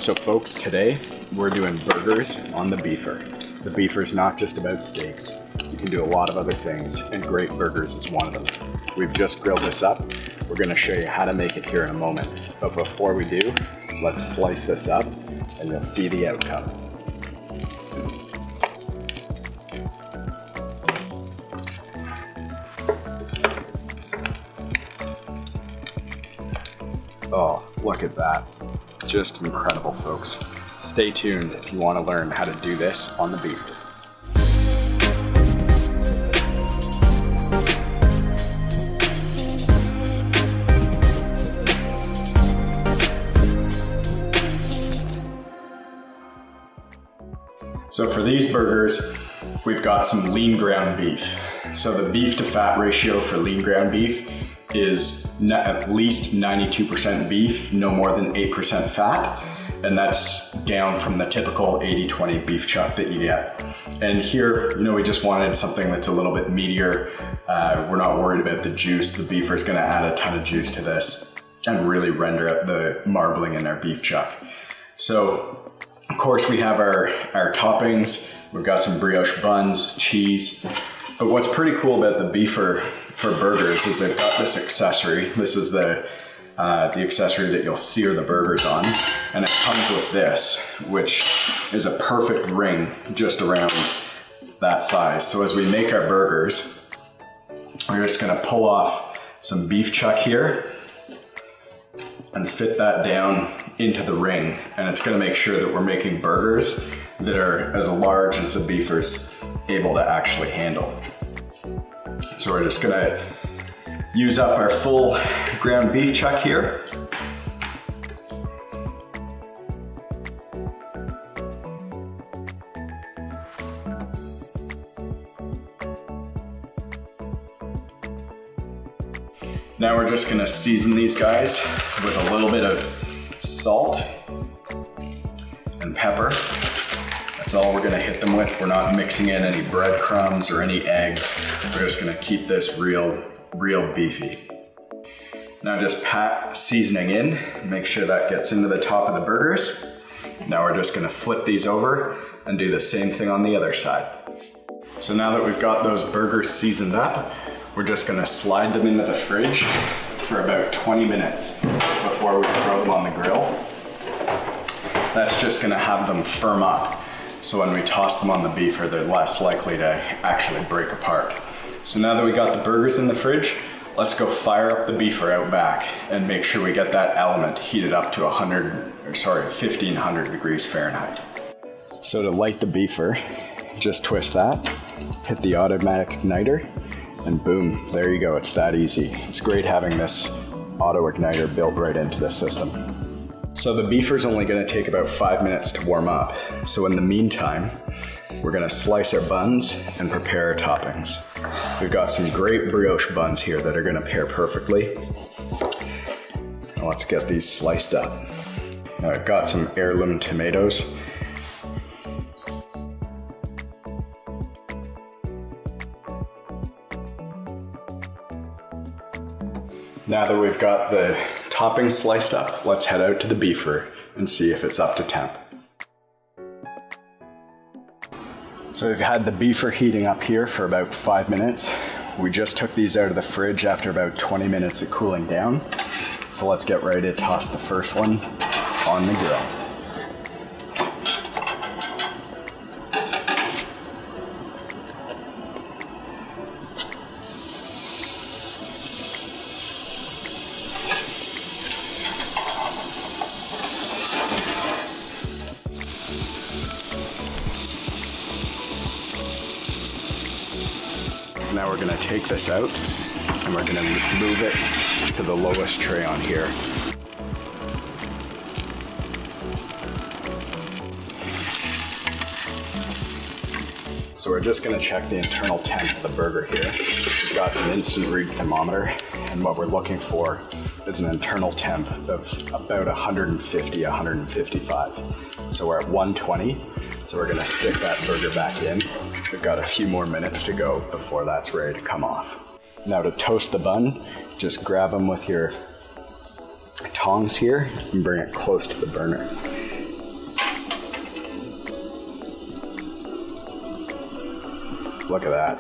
So folks, today we're doing burgers on the beefer. The beefer's not just about steaks. You can do a lot of other things, and great burgers is one of them. We've just grilled this up. We're gonna show you how to make it here in a moment. But before we do, let's slice this up and you'll see the outcome. Oh, look at that. Just incredible, folks. Stay tuned if you want to learn how to do this on the beefer. So for these burgers, we've got some lean ground beef. So the beef to fat ratio for lean ground beef is at least 92% beef, no more than 8% fat. And that's down from the typical 80-20 beef chuck that you get. And here, we just wanted something that's a little bit meatier. We're not worried about the juice. The beefer is gonna add a ton of juice to this and really render out the marbling in our beef chuck. So, of course, we have our toppings. We've got some brioche buns, cheese. But what's pretty cool about the beefer for burgers is they've got this accessory. This is the accessory that you'll sear the burgers on. And it comes with this, which is a perfect ring just around that size. So as we make our burgers, we're just gonna pull off some beef chuck here and fit that down into the ring. And it's gonna make sure that we're making burgers that are as large as the beefer's able to actually handle. So we're just gonna use up our full ground beef chuck here. Now we're just gonna season these guys with a little bit of salt and pepper. That's all we're gonna hit them with. We're not mixing in any breadcrumbs or any eggs. We're just gonna keep this real beefy. Now just pat seasoning in, make sure that gets into the top of the burgers. Now we're just gonna flip these over and do the same thing on the other side. So now that we've got those burgers seasoned up, we're just gonna slide them into the fridge for about 20 minutes before we throw them on the grill. That's just gonna have them firm up. So when we toss them on the beefer, they're less likely to actually break apart. So now that we got the burgers in the fridge, let's go fire up the beefer out back and make sure we get that element heated up to 1500 degrees Fahrenheit. So to light the beefer, just twist that, hit the automatic igniter, and boom, there you go, it's that easy. It's great having this auto igniter built right into the system. So the beefer's only gonna take about 5 minutes to warm up. So in the meantime, we're gonna slice our buns and prepare our toppings. We've got some great brioche buns here that are gonna pair perfectly. Now let's get these sliced up. Now I've got some heirloom tomatoes. Now that we've got the toppings sliced up, let's head out to the beefer and see if it's up to temp. So we've had the beefer heating up here for about 5 minutes. We just took these out of the fridge after about 20 minutes of cooling down. So let's get ready to toss the first one on the grill. Now we're gonna take this out and we're gonna move it to the lowest tray on here. So we're just gonna check the internal temp of the burger here. We've got an instant read thermometer, and what we're looking for is an internal temp of about 150, 155. So we're at 120. So we're gonna stick that burger back in. We've got a few more minutes to go before that's ready to come off. Now to toast the bun, just grab them with your tongs here and bring it close to the burner. Look at that.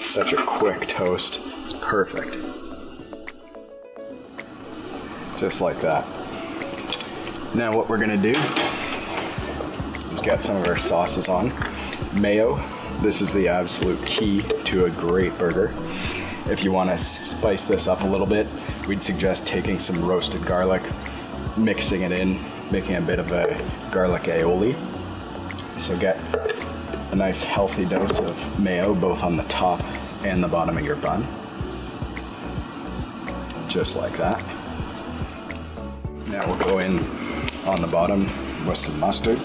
Such a quick toast. It's perfect. Just like that. Now what we're gonna do is get some of our sauces on. Mayo. This is the absolute key to a great burger. If you want to spice this up a little bit, we'd suggest taking some roasted garlic, mixing it in, making a bit of a garlic aioli. So get a nice healthy dose of mayo both on the top and the bottom of your bun. Just like that. Now we'll go in on the bottom with some mustard.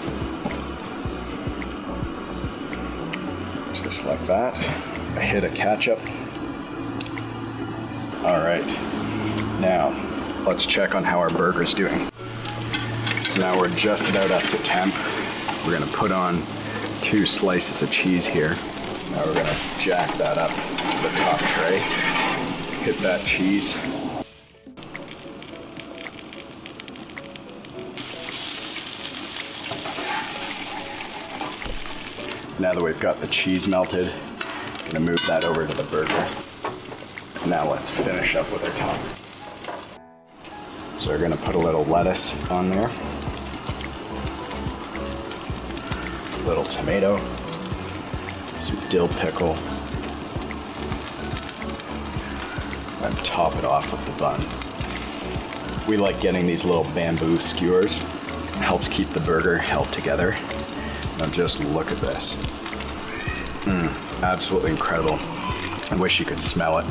Just like that. A hit of ketchup. All right, now let's check on how our burger's doing. So now we're just about up to temp. We're gonna put on 2 slices of cheese here. Now we're gonna jack that up to the top tray. Hit that cheese. Now that we've got the cheese melted, I'm gonna move that over to the burger. Now let's finish up with our top. So we're gonna put a little lettuce on there. A little tomato. Some dill pickle. And top it off with the bun. We like getting these little bamboo skewers. It helps keep the burger held together. Now just look at this. Absolutely incredible. I wish you could smell it.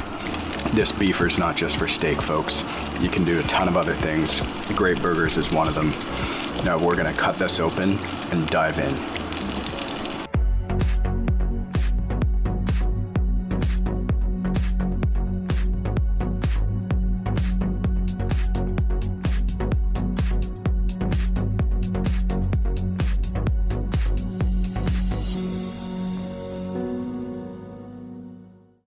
This beefer's not just for steak, folks. You can do a ton of other things. Great burgers is one of them. Now we're gonna cut this open and dive in.